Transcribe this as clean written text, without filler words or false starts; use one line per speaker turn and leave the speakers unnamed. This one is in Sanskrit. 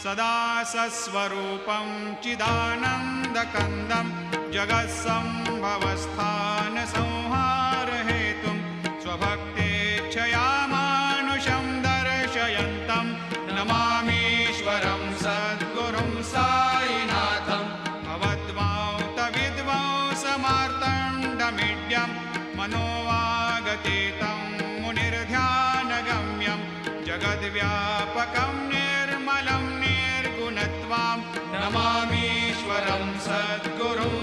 सदा सस्वरूपं चिदानन्दकन्दं जगत्सम्भवस्थानसंहारहेतुं स्वभक्तेच्छया मानुषं दर्शयन्तं नमामीश्वरं सद्गुरुं साईनाथं भवद्वान्तविद्वांसमार्तण्डमीड्यं मनोवागतीतं मुनिर्ध्यानगम्यं जगद्व्यापकं निर्मलं निर्गुणत्वां नमामीश्वरं सद्गुरुं